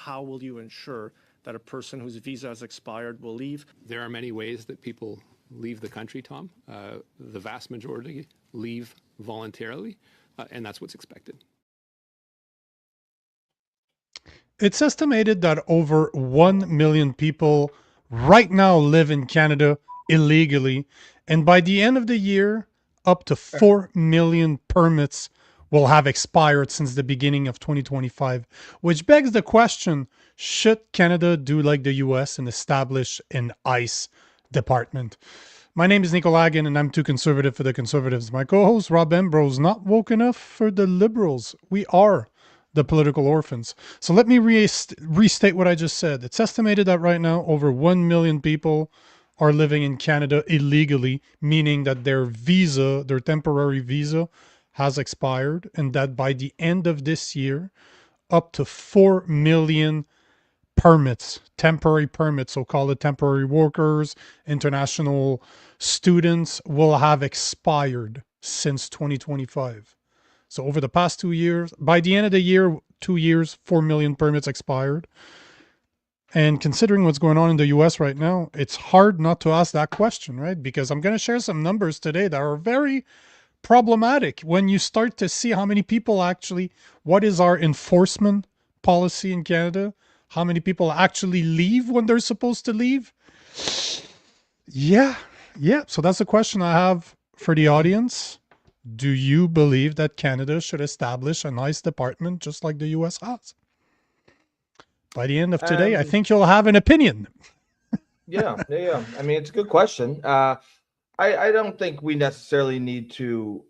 how will you ensure that a person whose visa has expired will leave? There are many ways that people leave the country, Tom. The vast majority leave voluntarily, and that's what's expected. It's estimated that over 1 million people right now live in Canada illegally. And by the end of the year, up to 4 million permits will have expired since the beginning of 2025, which begs the question, should Canada do like the US and establish an ICE department? My name is Nico Lagan, and I'm too conservative for the conservatives. My co-host, Rob Ambrose, not woke enough for the liberals. We are the political orphans. So let me restate what I just said. It's estimated that right now over 1 million people are living in Canada illegally, meaning that their visa, their temporary visa, has expired, and that by the end of this year, up to 4 million permits, temporary permits, so call it temporary workers, international students, will have expired since 2025. So over the past 2 years, by the end of the year, 2 years, 4 million permits expired. And considering what's going on in the US right now, it's hard not to ask that question, right? Because I'm going to share some numbers today that are very problematic when you start to see how many people actually, what is our enforcement policy in Canada? How many people actually leave when they're supposed to leave? Yeah. So that's the question I have for the audience. Do you believe that Canada should establish a nice department just like the US has? By the end of today, I think you'll have an opinion. Yeah. I mean, it's a good question. I don't think we necessarily need to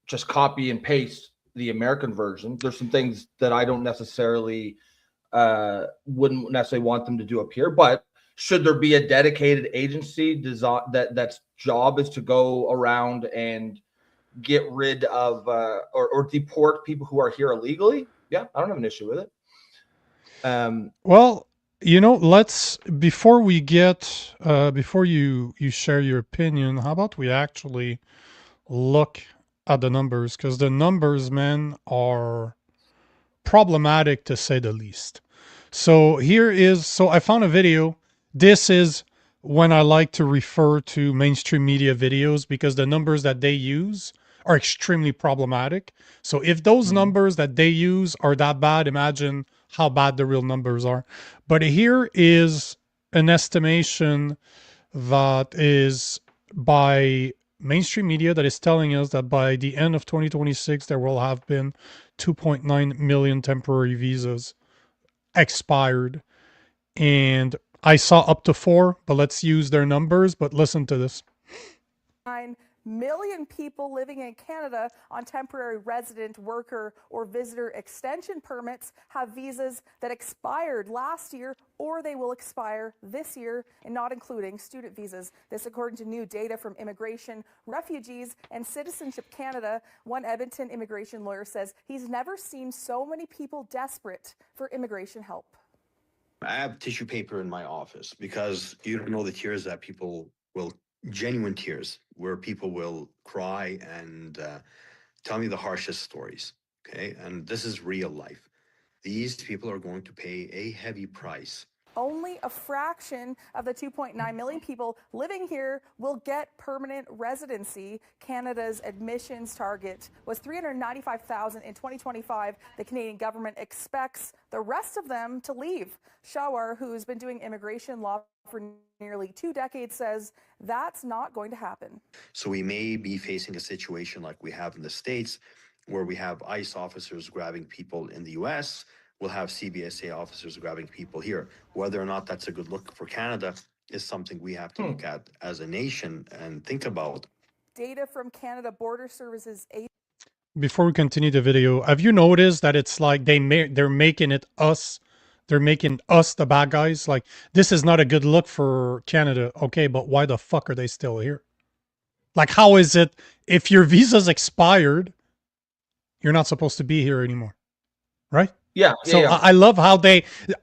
just copy and paste the American version. There's some things that I don't necessarily wouldn't necessarily want them to do up here, but should there be a dedicated agency that's job is to go around and get rid of or deport people who are here illegally? Yeah, I don't have an issue with it. Well, you know, let's before we get before you share your opinion, how about we actually look at the numbers, because the numbers, man, are problematic to say the least. So I found a video. This is when I like to refer to mainstream media videos, because the numbers that they use are extremely problematic. So if those numbers that they use are that bad, imagine how bad the real numbers are. But here is an estimation that is by mainstream media that is telling us that by the end of 2026, there will have been 2.9 million temporary visas expired. And I saw up to 4, but let's use their numbers. But listen to this. 9 million people living in Canada on temporary resident, worker, or visitor extension permits have visas that expired last year, or they will expire this year, and not including student visas. This according to new data from Immigration, Refugees, and Citizenship Canada. One Edmonton immigration lawyer says he's never seen so many people desperate for immigration help. I have tissue paper in my office because you don't know the tears that people will, genuine tears, where people will cry and tell me the harshest stories, okay? And this is real life. These people are going to pay a heavy price. Only a fraction of the 2.9 million people living here will get permanent residency. Canada's admissions target was 395,000 in 2025. The Canadian government expects the rest of them to leave. Shawar, who's been doing immigration law for nearly 2 decades, says that's not going to happen. So we may be facing a situation like we have in the States, where we have ICE officers grabbing people in the US, we'll have CBSA officers grabbing people here. Whether or not that's a good look for Canada is something we have to look at as a nation and think about. Data from Canada Border Services. Before we continue the video, have you noticed that it's like they're making us the bad guys? Like, this is not a good look for Canada. Okay, but why the fuck are they still here? Like, how is it if your visa's expired, you're not supposed to be here anymore, right? Yeah. I love how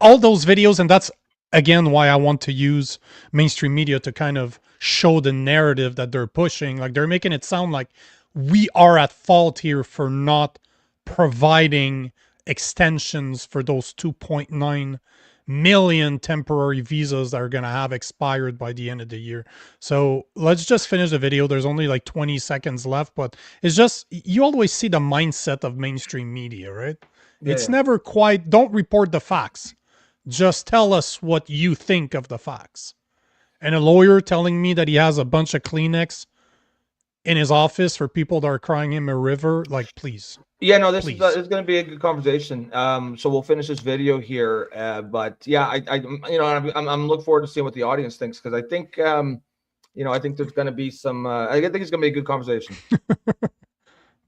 all those videos, and that's again why I want to use mainstream media to kind of show the narrative that they're pushing. Like, they're making it sound like we are at fault here for not providing extensions for those 2.9 million temporary visas that are going to have expired by the end of the year. So let's just finish the video. There's only like 20 seconds left, but it's just, you always see the mindset of mainstream media, right? It's never quite, don't report the facts. Just tell us what you think of the facts. And a lawyer telling me that he has a bunch of Kleenex in his office for people that are crying him a river, like, please. Yeah, no, this Please. is going to be a good conversation. So we'll finish this video here. But yeah, I'm looking forward to seeing what the audience thinks, because I think, I think there's going to be some. I think it's going to be a good conversation.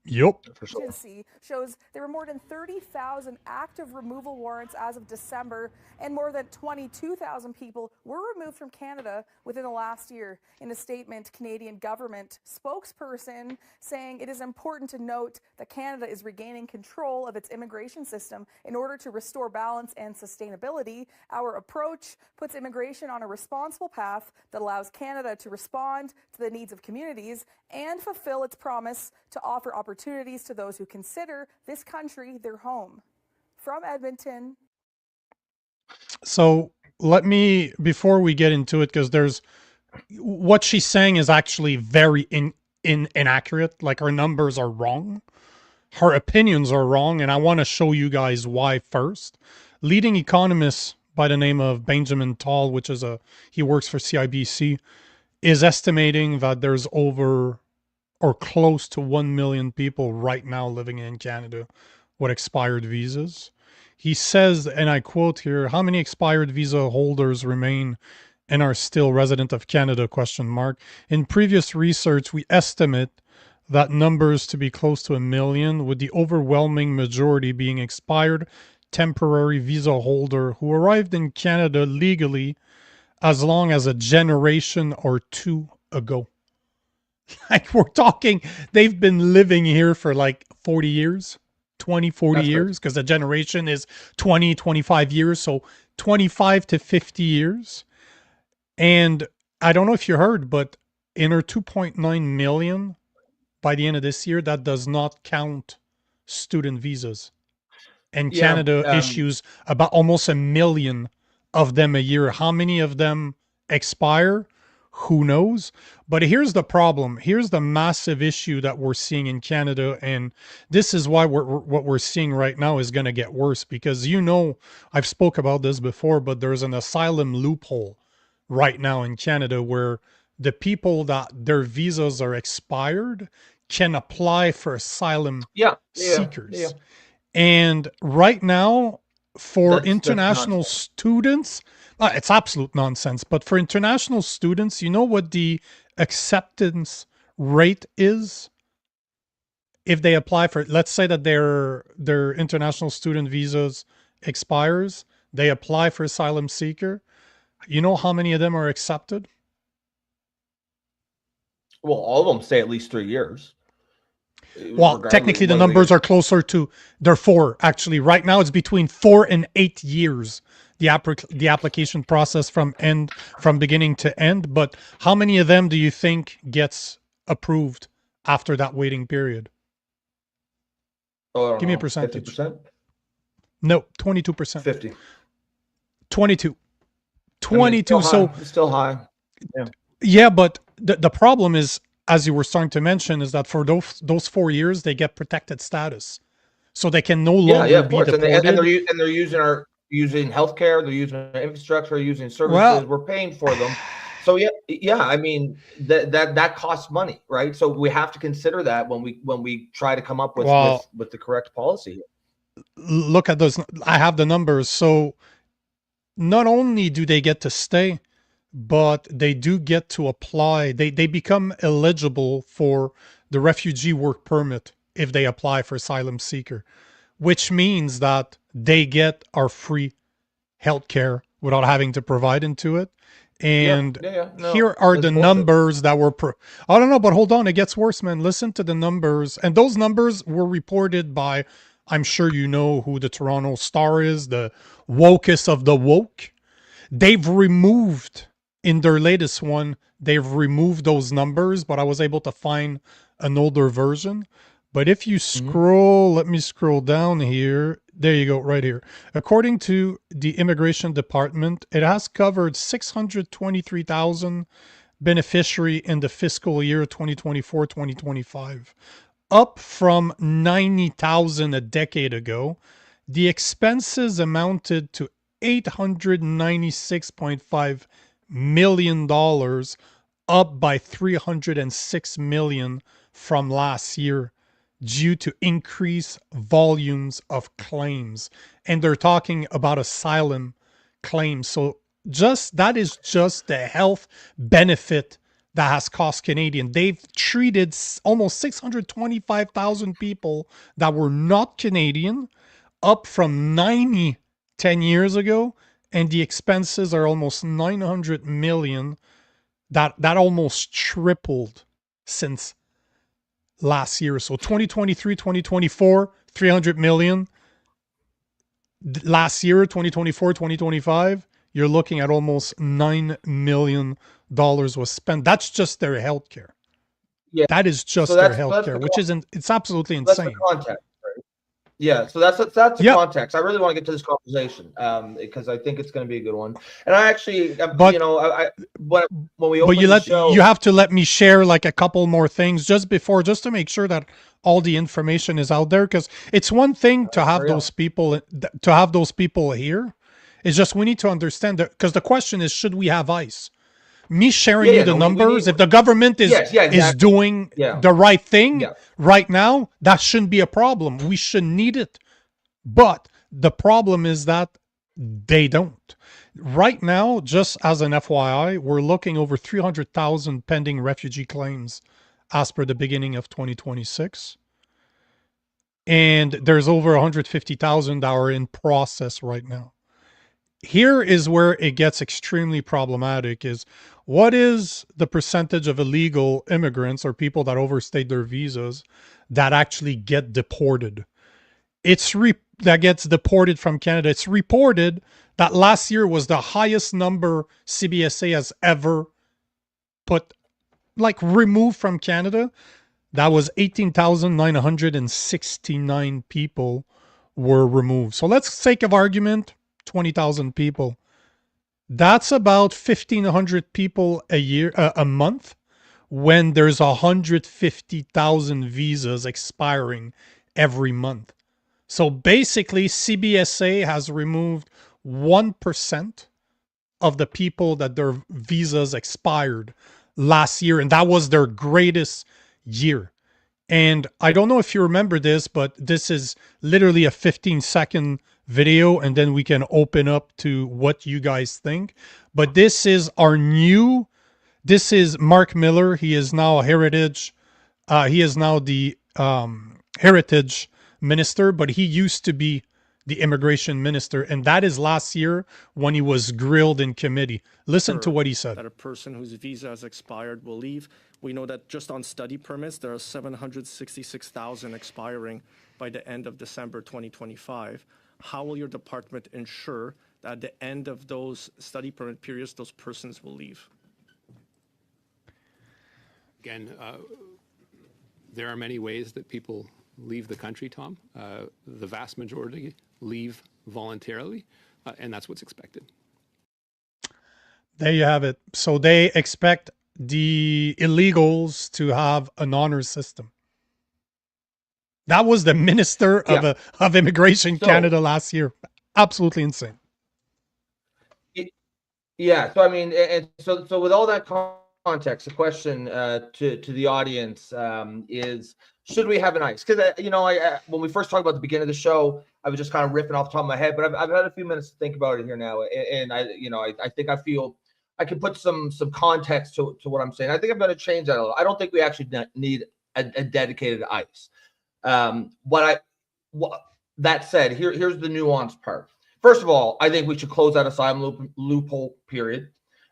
Yep. For sure. Agency shows there were more than 30,000 active removal warrants as of December, and more than 22,000 people were removed from Canada within the last year. In a statement, Canadian government spokesperson saying it is important to note that Canada is regaining control of its immigration system in order to restore balance and sustainability. Our approach puts immigration on a responsible path that allows Canada to respond to the needs of communities and fulfill its promise to offer opportunities to those who consider this country their home. From Edmonton. So let me, before we get into it, because there's, what she's saying is actually very inaccurate. Like, her numbers are wrong. Her opinions are wrong. And I want to show you guys why first. Leading economist by the name of Benjamin Tall, which is he works for CIBC, is estimating that there's over or close to 1 million people right now living in Canada with expired visas. He says, and I quote here, how many expired visa holders remain and are still resident of Canada, ? In previous research, we estimate that numbers to be close to 1 million, with the overwhelming majority being expired temporary visa holder who arrived in Canada legally as long as a generation or two ago. Like, we're talking, they've been living here for like 40 years, 20, 40 That's years, because a generation is 20, 25 years. So 25 to 50 years. And I don't know if you heard, but in her 2.9 million by the end of this year, that does not count student visas. And Canada issues about almost 1 million of them a year. How many of them expire? Who knows? But here's the problem. Here's the massive issue that we're seeing in Canada. And this is why what we're seeing right now is going to get worse, because, I've spoke about this before, but there's an asylum loophole right now in Canada where the people that their visas are expired can apply for asylum seekers. Yeah. And right now, for international students, it's absolute nonsense. But for international students, you know what the acceptance rate is if they apply for, let's say that their international student visas expires, they apply for asylum seeker. You know how many of them are accepted? Well, all of them stay at least 3 years. Well, technically the numbers are closer to, they're 4 actually. Right now it's between 4 and 8 years, the application process from beginning to end. But how many of them do you think gets approved after that waiting period? Oh, give me a percentage. 50%? No, 22%. 50. 22. 22. So it's still high. Yeah. Yeah, but the problem is, as you were starting to mention, is that for those 4 years they get protected status, so they can no longer be deported. And they're using healthcare, they're using infrastructure, using services. Well, we're paying for them. So yeah. I mean that costs money, right? So we have to consider that when we try to come up with the correct policy. Look at those. I have the numbers. So not only do they get to stay, but they do get to apply. They become eligible for the refugee work permit if they apply for asylum seeker, which means that they get our free healthcare without having to provide into it. And here are the numbers that were, I don't know, but hold on, it gets worse, man. Listen to the numbers. And those numbers were reported by, I'm sure you know who the Toronto Star is, the wokest of the woke. They've removed, in their latest one, they've removed those numbers, but I was able to find an older version. But if you scroll, let me scroll down here. There you go, right here. According to the Immigration Department, it has covered 623,000 beneficiary in the fiscal year 2024-2025, up from 90,000 a decade ago. The expenses amounted to $896.5 million, up by $306 million from last year due to increased volumes of claims. And they're talking about asylum claims. So that is just the health benefit that has cost Canadian. They've treated almost 625,000 people that were not Canadian, up from 90 10 years ago, and the expenses are almost 900 million. That almost tripled since last year. So 2023, 2024, 300 million. Last year, 2024, 2025, you're looking at almost $9 million was spent. That's just their healthcare. Yeah. That is just So their that's healthcare, which isn't, it's absolutely That's the insane. context, right? Yeah, so that's the Yep. context. I really want to get to this conversation because I think it's going to be a good one. And I actually, But- you know, when we But opened you the show, you have to let me share like a couple more things just to make sure that all the information is out there, because it's one thing to have those people here. It's just we need to understand that, because the question is, should we have ICE? Me sharing you the numbers, if the government is is doing the right thing right now, that shouldn't be a problem. We shouldn't need it. But the problem is that they don't. Right now, just as an FYI, we're looking over 300,000 pending refugee claims as per the beginning of 2026. And there's over 150,000 that are in process right now. Here is where it gets extremely problematic: is what is the percentage of illegal immigrants or people that overstayed their visas that actually get deported? That gets deported from Canada. It's reported that last year was the highest number CBSA has ever removed from Canada. That was 18,969 people were removed. So let's sake of argument, 20,000 people. That's about 1,500 people a month, when there's 150,000 visas expiring every month. So basically, CBSA has removed 1% of the people that their visas expired last year, and that was their greatest year. And I don't know if you remember this, but this is literally a 15-second video, and then we can open up to what you guys think. But this is Marc Miller. He is now a heritage. He is now the heritage minister, but he used to be the immigration minister, and that is last year when he was grilled in committee. Listen to what he said. That a person whose visa has expired will leave. We know that just on study permits, there are 766,000 expiring by the end of December 2025. How will your department ensure that at the end of those study permit periods, those persons will leave? Again, there are many ways that people leave the country, Tom. The vast majority leave voluntarily, and that's what's expected. There you have it. So they expect the illegals to have an honor system. That was the minister of Immigration Canada last year. Absolutely insane. Yeah. So I mean, and so with all that context, the question to the audience is: should we have an ICE? Because when we first talked about the beginning of the show, I was just kind of riffing off the top of my head, but I've had a few minutes to think about it here now, and I think I feel I can put some context to what I'm saying. I think I'm going to change that a little. I don't think we actually need a dedicated ICE. That said, here's the nuanced part. First of all, I think we should close that asylum loophole. Period.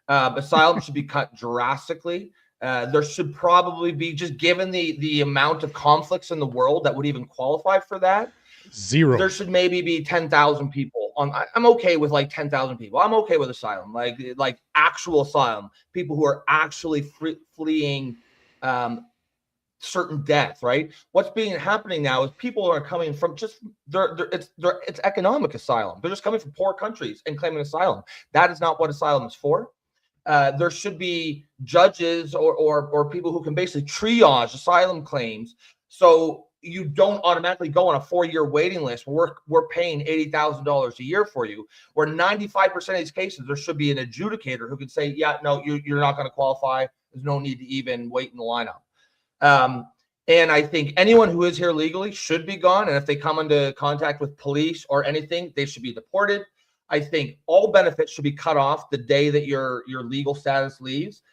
Asylum should be cut drastically. There should probably be, just given the amount of conflicts in the world that would even qualify for that, zero. There should maybe be 10,000 people on. I'm okay with like 10,000 people. I'm okay with asylum, like actual asylum, people who are actually fleeing certain death, right? What's happening now is people are coming from it's economic asylum. They're just coming from poor countries and claiming asylum. That is not what asylum is for. There should be judges or people who can basically triage asylum claims, so you don't automatically go on a 4-year waiting list. We're paying $80,000 a year for you. Where 95% of these cases, there should be an adjudicator who could say, yeah, no, you're not going to qualify. There's no need to even wait in the lineup. And I think anyone who is here legally should be gone. And if they come into contact with police or anything, they should be deported. I think all benefits should be cut off the day that your legal status leaves.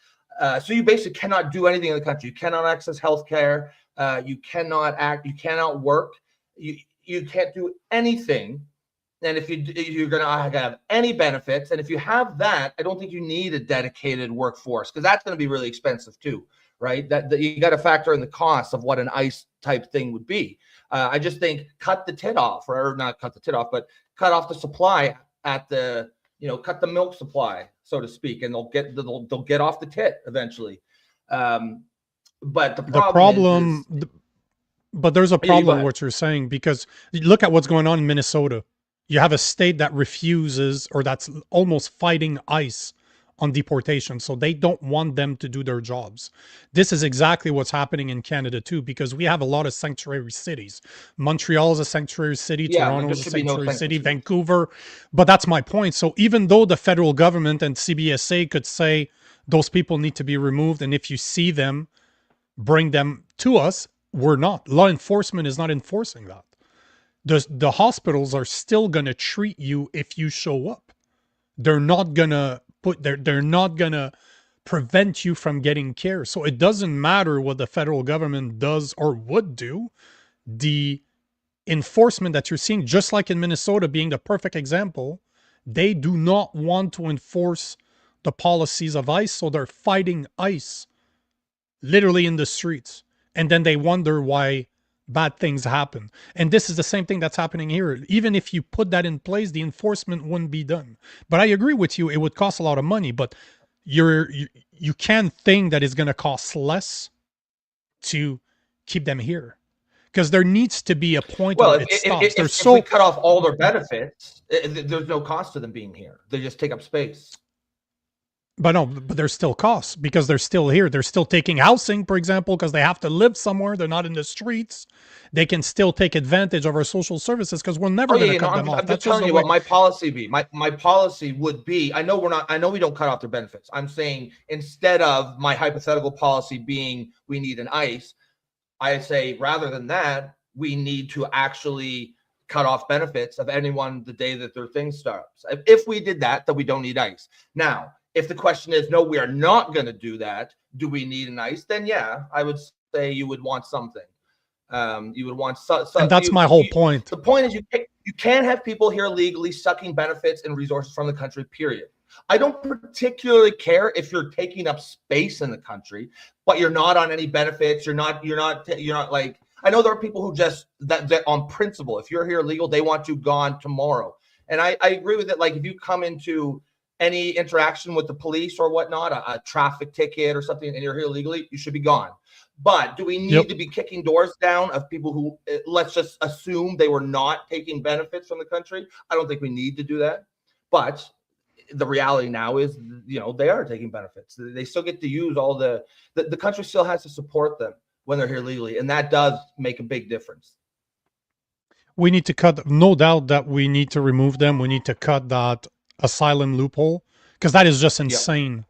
So you basically cannot do anything in the country. You cannot access healthcare. You cannot act. You cannot work. You can't do anything. And if you're going to have any benefits, and if you have that, I don't think you need a dedicated workforce, because that's going to be really expensive too, right? That you got to factor in the cost of what an ICE type thing would be. I just think cut the tit off, or not cut the tit off, but cut off the supply at the, cut the milk supply, so to speak, and they'll get off the tit eventually. But the problem is, but there's a problem what you're saying, because look at what's going on in Minnesota. You have a state that refuses, or that's almost fighting ICE on deportation. So they don't want them to do their jobs. This is exactly what's happening in Canada too, because we have a lot of sanctuary cities. Montreal is a sanctuary city. Toronto is a sanctuary city. Vancouver. But that's my point. So even though the federal government and CBSA could say those people need to be removed, and if you see them, bring them to us, we're not. Law enforcement is not enforcing that. The hospitals are still going to treat you if you show up. They're not going to they're not going to prevent you from getting care. So it doesn't matter what the federal government does or would do. The enforcement that you're seeing, just like in Minnesota being the perfect example, they do not want to enforce the policies of ICE. So they're fighting ICE literally in the streets. And then they wonder why bad things happen. And this is the same thing that's happening here. Even if you put that in place, the enforcement wouldn't be done. But I agree with you, it would cost a lot of money, but you can't think that it's going to cost less to keep them here. Because there needs to be a point where it stops. If we cut off all their benefits, there's no cost to them being here. They just take up space. But no, but there's still costs, because they're still here. They're still taking housing, for example, because they have to live somewhere. They're not in the streets. They can still take advantage of our social services, because we're never going to cut them off. I'm just telling you what my policy be. My policy would be, I know we don't cut off their benefits. I'm saying, instead of my hypothetical policy being we need an ICE, I say rather than that, we need to actually cut off benefits of anyone the day that their thing starts. If we did that, then we don't need ICE. Now, if the question is, no, we are not going to do that, do we need an ICE? Then yeah, I would say you would want something. You would want and that's my whole point. The point is, you can't have people here legally sucking benefits and resources from the country, period. I don't particularly care if you're taking up space in the country, but you're not on any benefits. You're not like, I know there are people who just that on principle, if you're here legal, they want you gone tomorrow. And I agree with it. Like, if you come into any interaction with the police or whatnot, a traffic ticket or something, and you're here legally, you should be gone. But do we need to be kicking doors down of people who, let's just assume they were not taking benefits from the country? I don't think we need to do that. But the reality now is, they are taking benefits. They still get to use all the country still has to support them when they're here legally. And that does make a big difference. We need to cut, no doubt that we need to remove them. We need to cut that asylum loophole, because that is just insane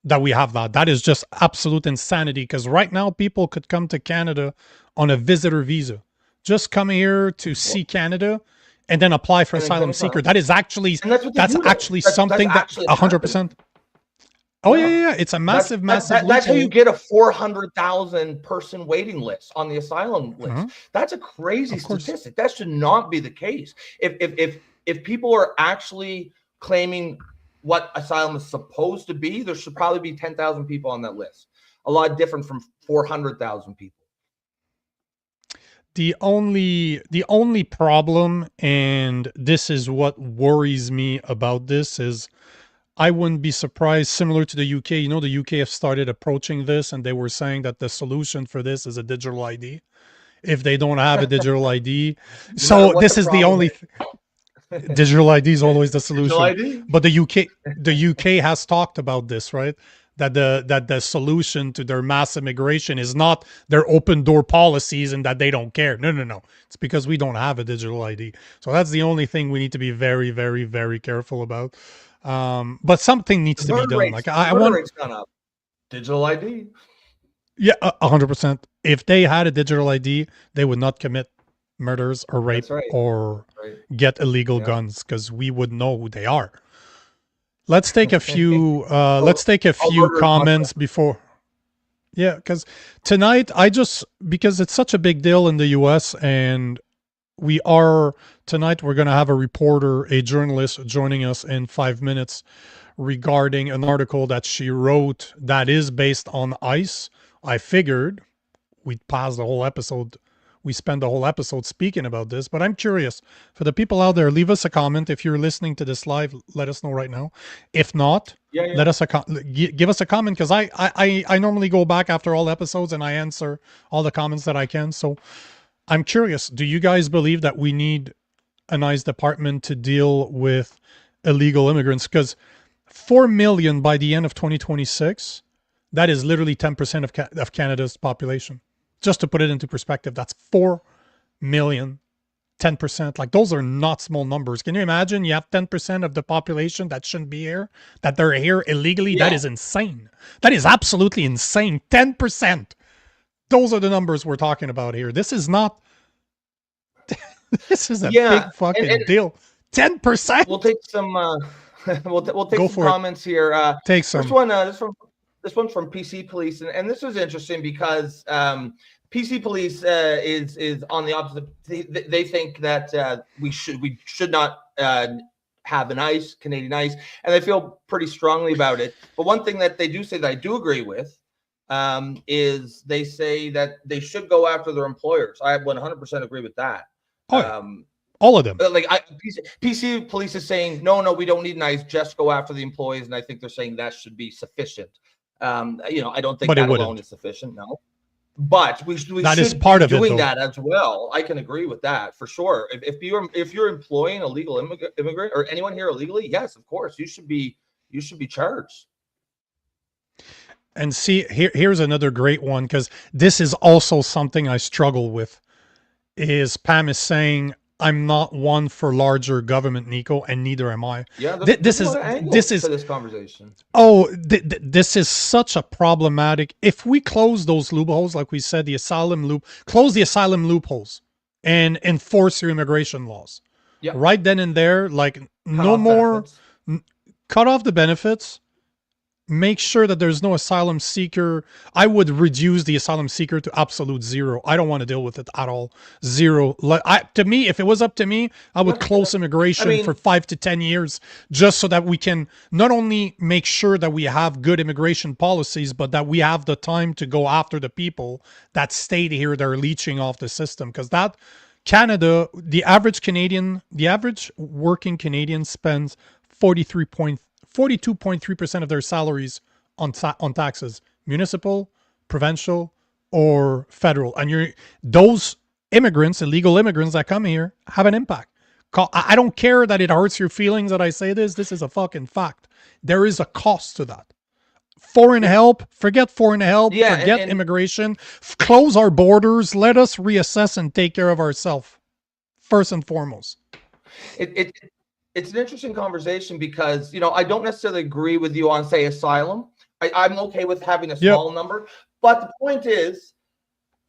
that we have that. That is just absolute insanity, because right now people could come to Canada on a visitor visa, just come here to see Canada and then apply for asylum seeker. That is actually, that's actually something that 100%. Oh yeah. It's a massive that's how you get a 400,000 person waiting list on the asylum list. That's a crazy statistic. That should not be the case. If people are actually claiming what asylum is supposed to be, there should probably be 10,000 people on that list. A lot different from 400,000 people. The only problem, and this is what worries me about this, is I wouldn't be surprised, similar to the UK. You know, the UK have started approaching this, and they were saying that the solution for this is a digital ID. If they don't have a digital ID, No matter so what this the is the problem only is. digital ID is always the Digital solution. ID. But the UK has talked about this, right? That the solution to their mass immigration is not their open door policies and that they don't care. No. It's because we don't have a digital ID. So that's the only thing we need to be very, very, very careful about. But something needs to be done. Like I Murder want, rate's gone up. Digital ID. yeah, 100%. If they had a digital ID, they would not commit murders or rape That's right. or Right. get illegal Yeah. guns because we would know who they are. Let's take a few. Oh, Let's take a all few murderers must comments before. Yeah, because tonight because it's such a big deal in the U.S. and we're going to have a reporter, a journalist joining us in 5 minutes regarding an article that she wrote that is based on ICE. I figured we'd pause the whole episode. We spend the whole episode speaking about this, but I'm curious for the people out there. Leave us a comment if you're listening to this live. Let us know right now. If not, Yeah. let us give us a comment because I normally go back after all episodes and I answer all the comments that I can. So I'm curious. Do you guys believe that we need an ICE department to deal with illegal immigrants? Because 4 million by the end of 2026, that is literally 10% of Canada's population. Just to put it into perspective, that's 4 million, 10%. Like those are not small numbers. Can you imagine you have 10% of the population that shouldn't be here, that they're here illegally? Yeah. That is insane. That is absolutely insane. 10%. Those are the numbers we're talking about here. This is not, this is a big fucking deal. 10%. We'll take some. We'll take Go some for it. comments here. Take some. This one's from PC Police, and this was interesting because PC Police is on the opposite. They think that we should not have an ICE, Canadian ICE, and they feel pretty strongly about it. But one thing that they do say that I do agree with is they say that they should go after their employers. I 100% agree with that. All of them. Like PC Police is saying, no, we don't need an ICE, just go after the employees, and I think they're saying that should be sufficient. I don't think that alone is sufficient. No, but we that should is part be of it, doing though. that as well. I can agree with that for sure. If you're employing a legal immigrant or anyone here illegally, yes, of course you should be charged. And see, here's another great one because this is also something I struggle with. Is Pam is saying I'm not one for larger government, Nico, and neither am I. Yeah, this is to this conversation. This is such a problematic. If we close those loopholes, like we said, close the asylum loopholes, and enforce your immigration laws. Yeah. Right then and there, like no more. Cut off the benefits. Make sure that there's no asylum seeker. I would reduce the asylum seeker to absolute zero. I don't want to deal with it at all. Zero. To me, if it was up to me, I would close immigration for 5 to 10 years, just so that we can not only make sure that we have good immigration policies, but that we have the time to go after the people that stayed here, that are leeching off the system. Because that Canada, the average working Canadian spends 42.3% of their salaries on taxes, municipal, provincial, or federal. And those immigrants, illegal immigrants that come here, have an impact. I don't care that it hurts your feelings that I say this. This is a fucking fact. There is a cost to that. Foreign help, forget immigration. Close our borders. Let us reassess and take care of ourselves, first and foremost. It's an interesting conversation because, I don't necessarily agree with you on, say, asylum. I'm okay with having a small number. But the point is,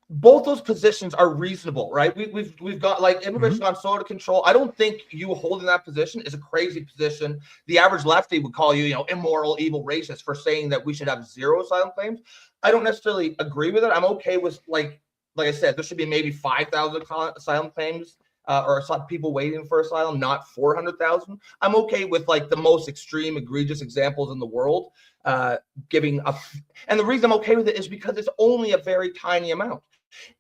both those positions are reasonable, right? We've got immigration gone so out of control. I don't think you holding that position is a crazy position. The average lefty would call you, immoral, evil, racist for saying that we should have zero asylum claims. I don't necessarily agree with it. I'm okay with, like I said, there should be maybe 5,000 asylum claims. Or people waiting for asylum, not 400,000. I'm okay with the most extreme, egregious examples in the world, and the reason I'm okay with it is because it's only a very tiny amount.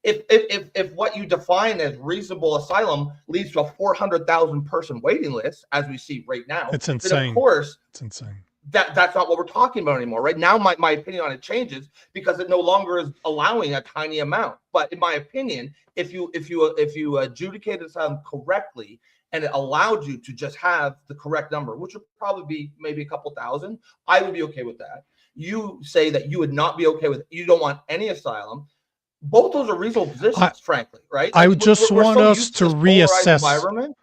If what you define as reasonable asylum leads to a 400,000 person waiting list, as we see right now, it's insane. Then of course, it's insane. that's not what we're talking about anymore. Right now, my opinion on it changes because it no longer is allowing a tiny amount. But in my opinion, if you adjudicated asylum correctly and it allowed you to just have the correct number, which would probably be maybe a couple thousand, I would be okay with that. You say that you would not be okay with it. You don't want any asylum. Both those are reasonable positions, frankly, right? I would just want us to reassess. Environment.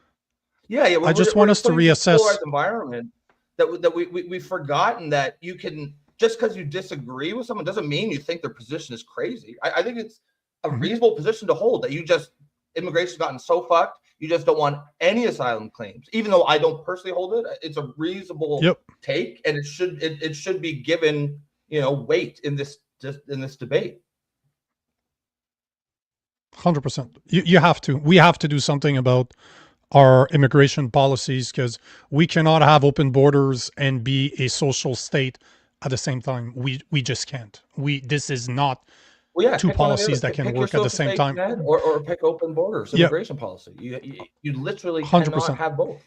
Yeah. I just want us to reassess. Polarized environment that we've forgotten that you can, just because you disagree with someone doesn't mean you think their position is crazy. I think it's a reasonable position to hold, that immigration's gotten so fucked, you just don't want any asylum claims. Even though I don't personally hold it, it's a reasonable take, and it should be given, weight in this debate. 100%. You have to. We have to do something about our immigration policies, because we cannot have open borders and be a social state at the same time. We just can't. This is not two policies that can work at the same time. Or pick open borders immigration policy. You literally 100%. Cannot have both.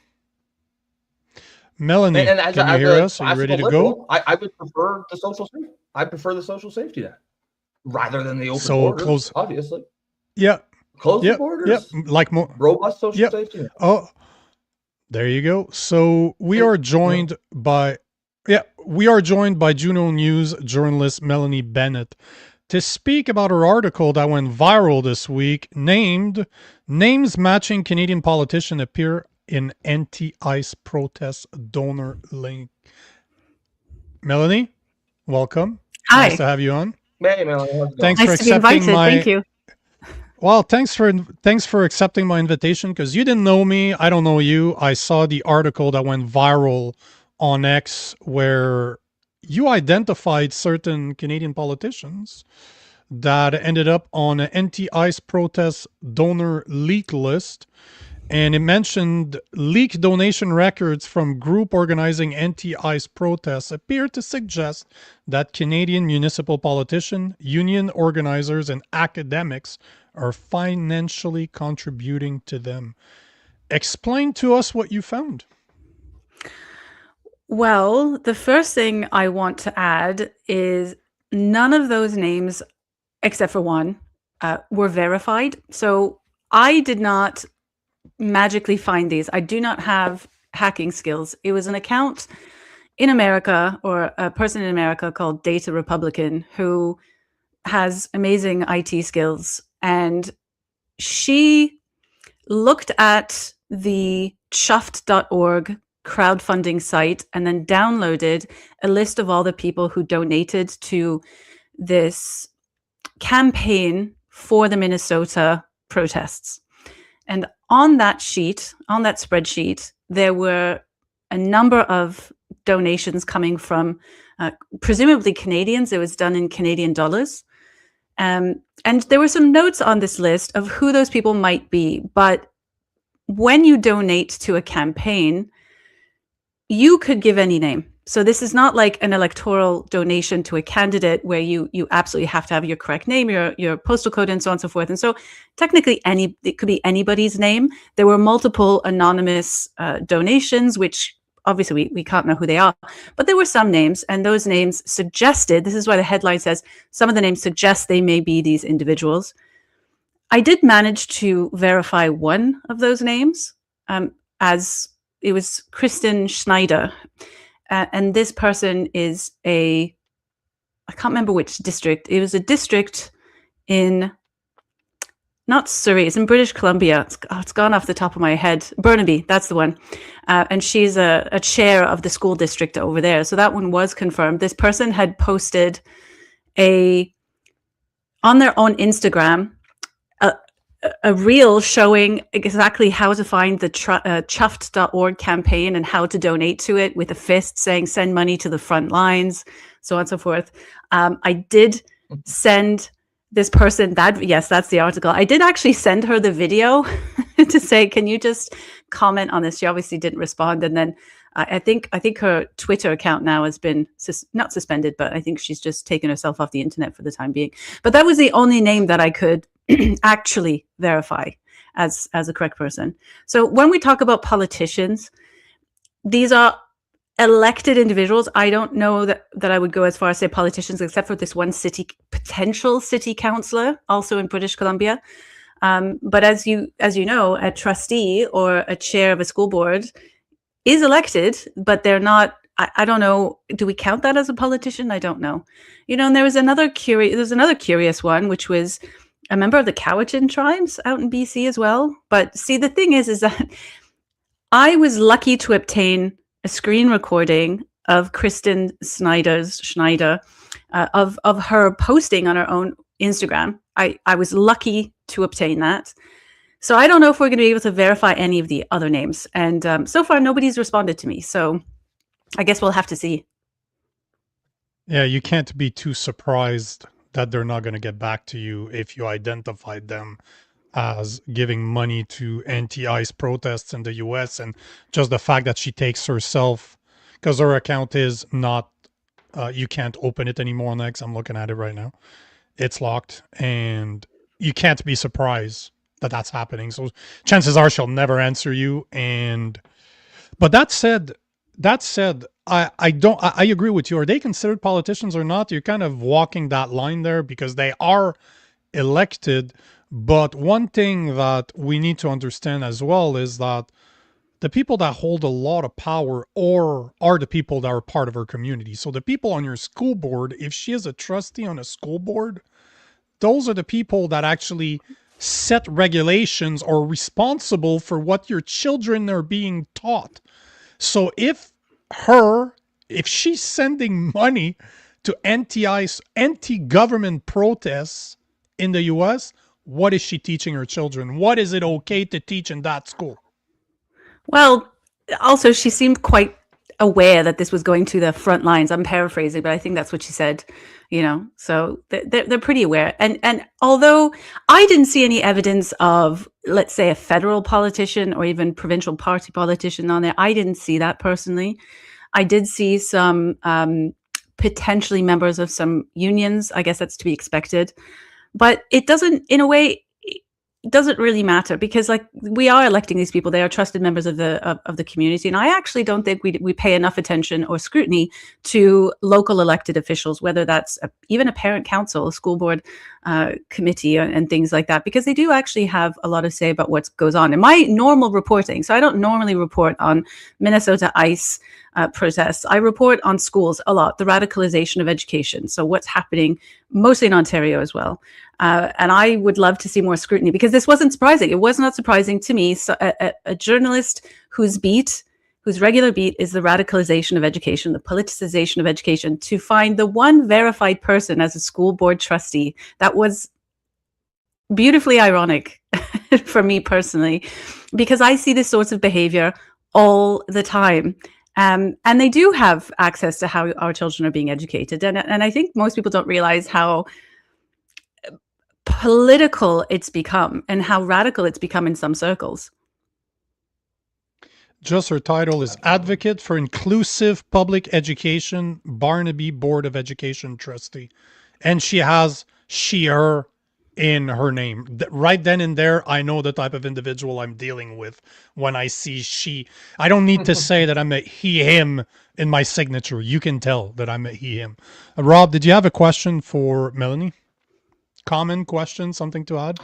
Melanie, can you hear us? Are you ready to go? I would prefer the social safety. I prefer the social safety net rather than the open borders. Obviously. Yeah. Close the borders. Yeah. Like more robust social safety net. Oh, there you go. So we are joined by Juno News journalist Melanie Bennett to speak about her article that went viral this week, named "Names Matching Canadian Politician Appear in Anti-ICE Protest Donor Link." Melanie, welcome. Hi. Nice to have you on. Hey, Melanie. Thanks for accepting Thank you. Well, thanks for accepting my invitation, because you didn't know me. I don't know you. I saw the article that went viral on X where you identified certain Canadian politicians that ended up on an anti-ICE protest donor leak list. And it mentioned leaked donation records from group organizing anti-ICE protests appear to suggest that Canadian municipal politicians, union organizers, and academics are financially contributing to them. Explain to us what you found. Well, the first thing I want to add is none of those names, except for one, were verified. So I did not magically find these. I do not have hacking skills. It was an account in America, or a person in America called Data Republican, who has amazing IT skills. And she looked at the chuffed.org crowdfunding site and then downloaded a list of all the people who donated to this campaign for the Minnesota protests. And on that spreadsheet, there were a number of donations coming from presumably Canadians. It was done in Canadian dollars. And there were some notes on this list of who those people might be. But when you donate to a campaign, you could give any name. So this is not like an electoral donation to a candidate where you absolutely have to have your correct name, your postal code, and so on and so forth. And so technically it could be anybody's name. There were multiple anonymous donations, which obviously we can't know who they are, but there were some names, and those names suggested, this is why the headline says, some of the names suggest they may be these individuals. I did manage to verify one of those names, as it was Kristen Schneider. And this person is I can't remember which district. It was a district in, not Surrey, it's in British Columbia. It's gone off the top of my head. Burnaby, that's the one. And she's a chair of the school district over there. So that one was confirmed. This person had posted on their own Instagram, a reel showing exactly how to find the chuffed.org campaign and how to donate to it, with a fist saying send money to the front lines, so on and so forth. I did send this person that's the article. I did actually send her the video to say, can you just comment on this? She obviously didn't respond. And then I think her Twitter account now has been not suspended, but I think she's just taken herself off the internet for the time being. But that was the only name that I could actually verify as a correct person. So when we talk about politicians, these are elected individuals, I don't know that I would go as far as say politicians, except for this one potential city councillor, also in British Columbia. But as you know, a trustee or a chair of a school board is elected, but they're not. I don't know. Do we count that as a politician? I don't know. And there's another curious one, which was a member of the Cowichan tribes out in BC as well. But see, the thing is that I was lucky to obtain a screen recording of Kristen Schneider of her posting on her own Instagram. I was lucky to obtain that. So I don't know if we're going to be able to verify any of the other names. And so far, nobody's responded to me. So I guess we'll have to see. Yeah, you can't be too surprised that they're not going to get back to you if you identified them as giving money to anti-ICE protests in the US. And just the fact that she takes herself, because her account is not, you can't open it anymore on X. I'm looking at it right now. It's locked, and you can't be surprised that that's happening. So chances are she'll never answer you. But that said, I agree with you. Are they considered politicians or not? You're kind of walking that line there because they are elected. But one thing that we need to understand as well is that the people that hold a lot of power are the people that are part of her community. So the people on your school board, if she is a trustee on a school board, those are the people that actually set regulations or are responsible for what your children are being taught. So if she's sending money to anti-ICE, anti-government protests in the US, what is she teaching her children? What is it okay to teach in that school? Well, also, she seemed quite aware that this was going to the front lines. I'm paraphrasing, but I think that's what she said, so they're pretty aware. And although I didn't see any evidence of, let's say, a federal politician or even provincial party politician on there, I didn't see that personally. I did see some potentially members of some unions. I guess that's to be expected. But it doesn't, in a way, it doesn't really matter because, like, we are electing these people. They are trusted members of the community, and I actually don't think we pay enough attention or scrutiny to local elected officials, whether that's even a parent council, a school board committee, and things like that, because they do actually have a lot to say about what goes on. In my normal reporting, so I don't normally report on Minnesota ICE protests. I report on schools a lot, the radicalization of education. So what's happening mostly in Ontario as well. And I would love to see more scrutiny because this wasn't surprising. It was not surprising to me. So a journalist whose regular beat is the radicalization of education, the politicization of education, to find the one verified person as a school board trustee, that was beautifully ironic for me personally, because I see this sorts of behavior all the time. And they do have access to how our children are being educated. And I think most people don't realize how political it's become and how radical it's become in some circles. Just her title is Advocate for Inclusive Public Education, Barnaby Board of Education Trustee. And she has her in her name. Right then and there, I know the type of individual I'm dealing with when I see she. I don't need to say that I'm a he, him in my signature. You can tell that I'm a he, him. Rob, did you have a question for Melanie? Comment, question, something to add?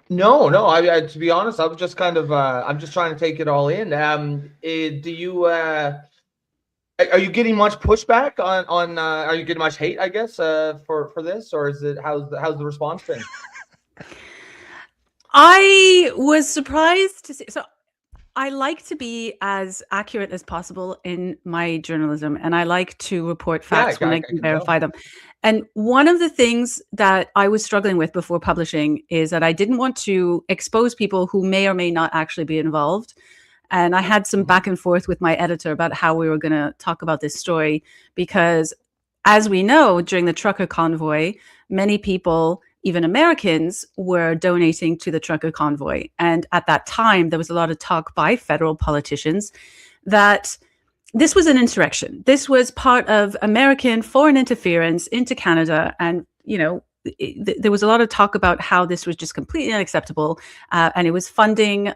No. I to be honest, I was just kind of I'm just trying to take it all in. Do you are you getting much pushback on are you getting much hate, I guess, for this, or is it how's the response been? I was surprised to see. So I like to be as accurate as possible in my journalism, and I like to report facts when I can verify them. And one of the things that I was struggling with before publishing is that I didn't want to expose people who may or may not actually be involved. And I had some back and forth with my editor about how we were going to talk about this story, because as we know, during the trucker convoy, many people, even Americans, were donating to the trucker convoy. And at that time, there was a lot of talk by federal politicians that this was an insurrection. This was part of American foreign interference into Canada. And, there was a lot of talk about how this was just completely unacceptable. And it was funding,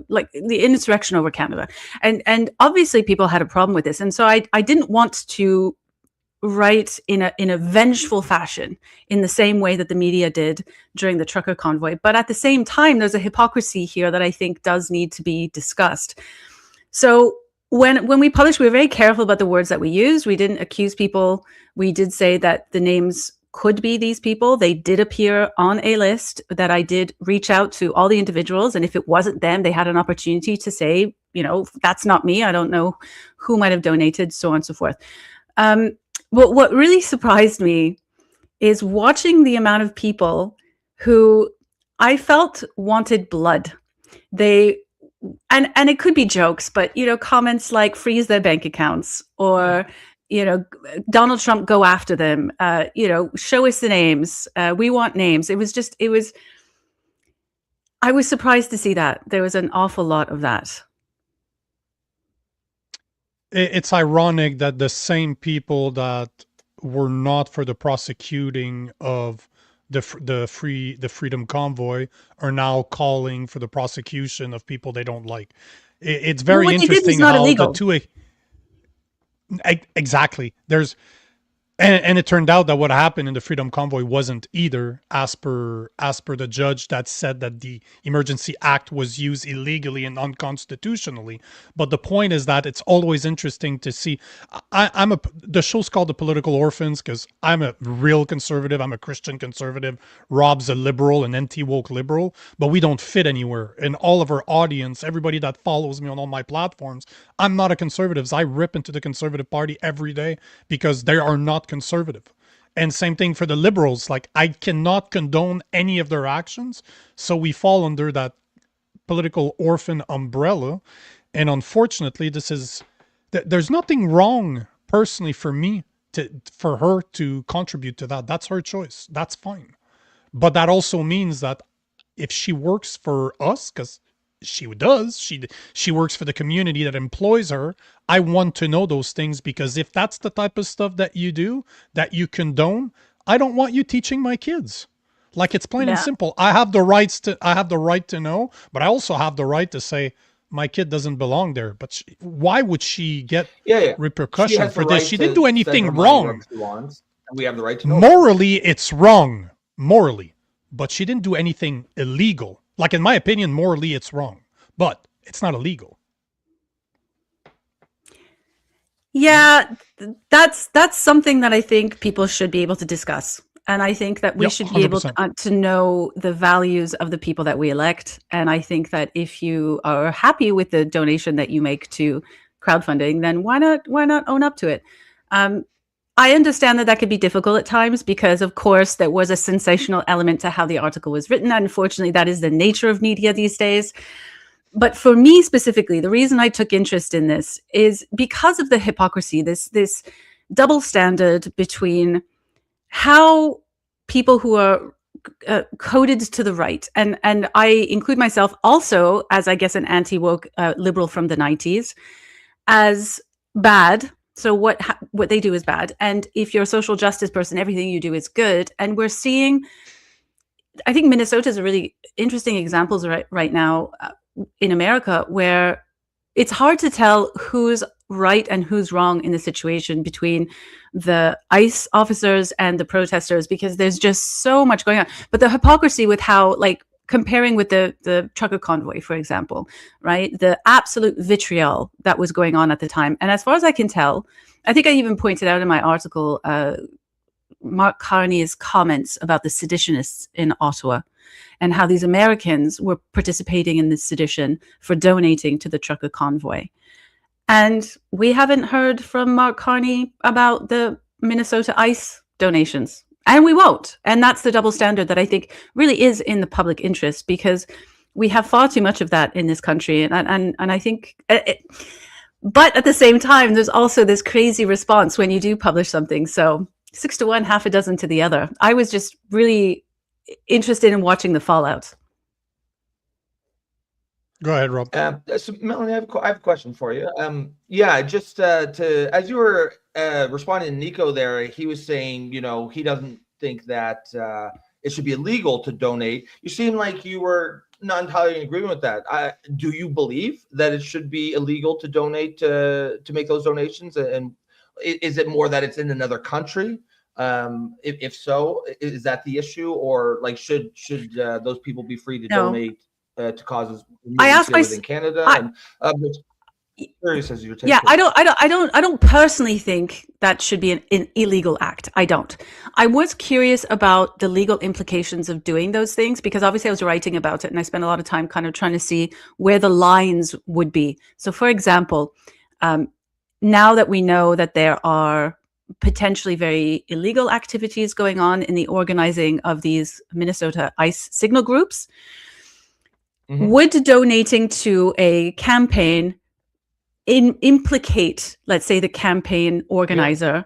like the insurrection over Canada. And obviously people had a problem with this. And so I didn't want to write in a vengeful fashion in the same way that the media did during the trucker convoy. But at the same time, there's a hypocrisy here that I think does need to be discussed. So when we published, we were very careful about the words that we used. We didn't accuse people. We did say that the names could be these people. They did appear on a list, that I did reach out to all the individuals. And if it wasn't them, they had an opportunity to say, that's not me. I don't know who might have donated, so on and so forth. But what really surprised me is watching the amount of people who I felt wanted blood. And it could be jokes, but comments like freeze their bank accounts, or Donald Trump, go after them, show us the names, we want names. I was surprised to see that there was an awful lot of that. It's ironic that the same people that were not for the prosecuting of the Freedom Convoy are now calling for the prosecution of people they don't like. It's very interesting how illegal. Exactly. There's and it turned out that what happened in the Freedom Convoy wasn't either, as per the judge that said that the Emergency Act was used illegally and unconstitutionally. But the point is that it's always interesting to see. The show's called The Political Orphans because I'm a real conservative. I'm a Christian conservative. Rob's a liberal, an anti-woke liberal, but we don't fit anywhere. And all of our audience, everybody that follows me on all my platforms, I'm not a conservative. I rip into the Conservative Party every day because they are not conservative. And same thing for the liberals. Like, I cannot condone any of their actions. So we fall under that political orphan umbrella. And unfortunately, there's nothing wrong personally for me for her to contribute to that. That's her choice. That's fine. But that also means that if she works for us, because she does, she works for the community that employs her, I want to know those things, because if that's the type of stuff that you do, that you condone, I don't want you teaching my kids. Like, it's plain and simple. I have the right to know, but I also have the right to say my kid doesn't belong there. But why would she get repercussion for this? She didn't do anything wrong. And we have the right to know. Morally, it's wrong. Morally. But she didn't do anything illegal. Like, in my opinion, morally, it's wrong. But it's not illegal. Yeah, that's something that I think people should be able to discuss. And I think that we should be 100%. Able to know the values of the people that we elect. And I think that if you are happy with the donation that you make to crowdfunding, then why not own up to it? I understand that could be difficult at times because, of course, there was a sensational element to how the article was written. Unfortunately, that is the nature of media these days. But for me specifically, the reason I took interest in this is because of the hypocrisy, this double standard between how people who are coded to the right, and I include myself also as, I guess, an anti-woke liberal from the 90s, as bad. So what they do is bad. And if you're a social justice person, everything you do is good. And we're seeing, I think Minnesota is a really interesting example right now in America, where it's hard to tell who's right and who's wrong in the situation between the ICE officers and the protesters, because there's just so much going on. But the hypocrisy with how, like, comparing with the trucker convoy, for example, right? The absolute vitriol that was going on at the time. And as far as I can tell, I think I even pointed out in my article, Mark Carney's comments about the seditionists in Ottawa and how these Americans were participating in this sedition for donating to the trucker convoy. And we haven't heard from Mark Carney about the Minnesota ICE donations. And we won't. And that's the double standard that I think really is in the public interest, because we have far too much of that in this country. And I think, but at the same time, there's also this crazy response when you do publish something. So 6 to 1, half a dozen to the other. I was just really interested in watching the fallout. Go ahead, Rob. So Melanie, I have a question for you. Just to, as you were responding to Nico there, he was saying, he doesn't think that it should be illegal to donate. You seem like you were not entirely in agreement with that. Do you believe that it should be illegal to donate to make those donations? And is it more that it's in another country? If so, is that the issue, or like should those people be free to No. donate to causes I asked here within Canada? And curious as your take. Yeah, I don't personally think that should be an illegal act. I don't. I was curious about the legal implications of doing those things, because obviously I was writing about it and I spent a lot of time kind of trying to see where the lines would be. So for example, now that we know that there are potentially very illegal activities going on in the organizing of these Minnesota ICE signal groups, would donating to a campaign implicate, let's say, the campaign organizer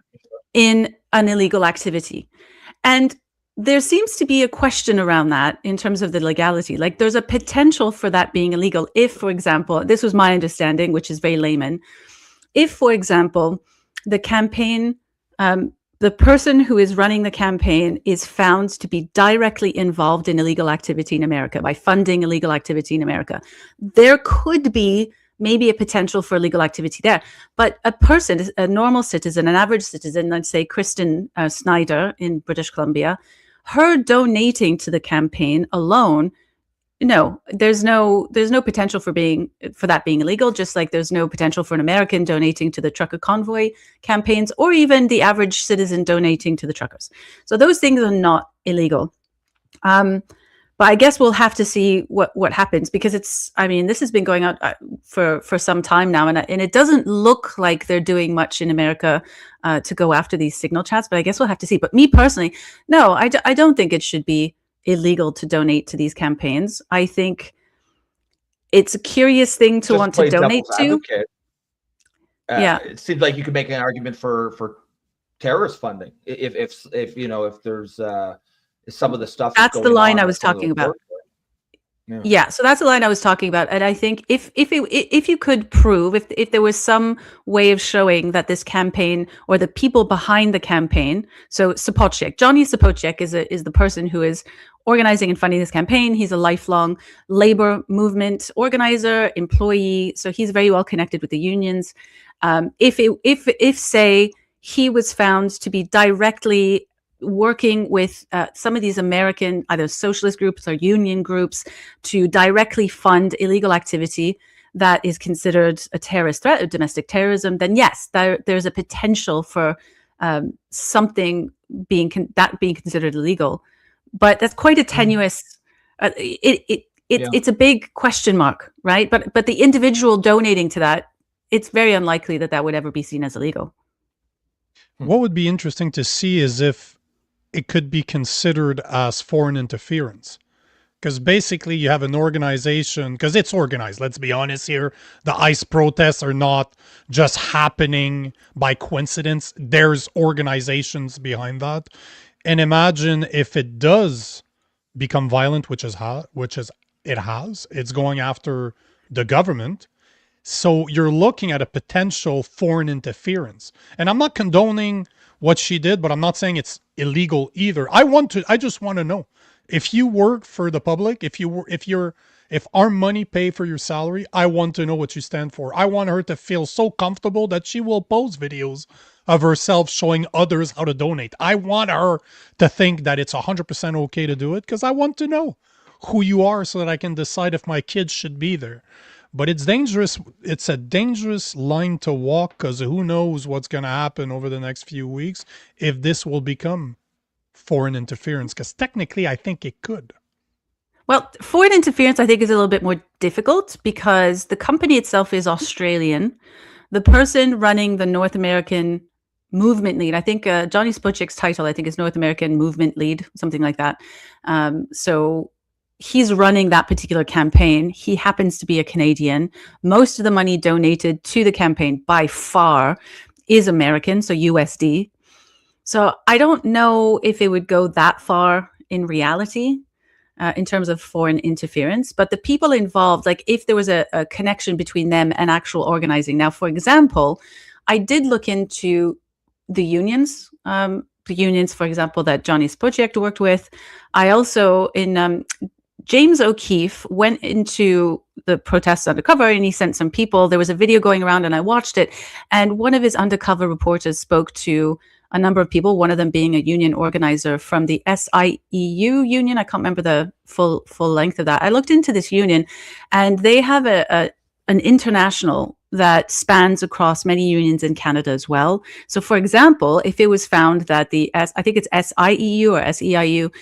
in an illegal activity? And there seems to be a question around that in terms of the legality. Like, there's a potential for that being illegal if, for example, this was my understanding, which is very layman, if, for example, the campaign, the person who is running the campaign is found to be directly involved in illegal activity in America by funding illegal activity in America, there could be maybe a potential for illegal activity there. But a person, a normal citizen, an average citizen, let's say Kristen Snyder in British Columbia, her donating to the campaign alone, no, there's no potential for that being illegal, just like there's no potential for an American donating to the trucker convoy campaigns, or even the average citizen donating to the truckers. So those things are not illegal. But I guess we'll have to see what happens, because this has been going on for some time now, and it doesn't look like they're doing much in America to go after these signal chats. But I guess we'll have to see. But me personally, no, I don't think it should be illegal to donate to these campaigns. I think it's a curious thing to want to donate to. Yeah, it seems like you could make an argument for terrorist funding if there's some of the stuff that's the line I was talking about. Yeah, so that's the line I was talking about. And I think if you could prove, if there was some way of showing that this campaign or the people behind the campaign, so Sopocek, Johnny Sopocek is the person who is organizing and funding this campaign. He's a lifelong labor movement organizer, employee, so he's very well connected with the unions. If say he was found to be directly working with some of these American either socialist groups or union groups to directly fund illegal activity that is considered a terrorist threat or domestic terrorism, then yes, there's a potential for something being considered illegal. But that's quite a tenuous. It's a big question mark, right? But the individual donating to that, it's very unlikely that would ever be seen as illegal. What would be interesting to see is if it could be considered as foreign interference. Because basically you have an organization, because it's organized, let's be honest here. The ICE protests are not just happening by coincidence. There's organizations behind that. And imagine if it does become violent, which it has, it's going after the government. So you're looking at a potential foreign interference. And I'm not condoning what she did, but I'm not saying it's illegal either. I just want to know, if you work for the public, if our money pay for your salary, I want to know what you stand for. I want her to feel so comfortable that she will post videos of herself showing others how to donate. I want her to think that it's 100% okay to do it, because I want to know who you are so that I can decide if my kids should be there. But it's dangerous. It's a dangerous line to walk, because who knows what's going to happen over the next few weeks if this will become foreign interference, because technically I think it could. Well, foreign interference, I think, is a little bit more difficult because the company itself is Australian. The person running the North American movement lead, I think Johnny Sopocek's title, I think, is North American Movement Lead, something like that. So he's running that particular campaign. He happens to be a Canadian. Most of the money donated to the campaign by far is American, so USD. So I don't know if it would go that far in reality in terms of foreign interference, but the people involved, like if there was a connection between them and actual organizing. Now, for example, I did look into the unions, for example, that Johnny Sopocek worked with. I also, in James O'Keefe went into the protests undercover and he sent some people. There was a video going around and I watched it. And one of his undercover reporters spoke to a number of people, one of them being a union organizer from the SIEU union. I can't remember the full length of that. I looked into this union and they have an international that spans across many unions in Canada as well. So for example, if it was found that I think it's SIEU or SEIU,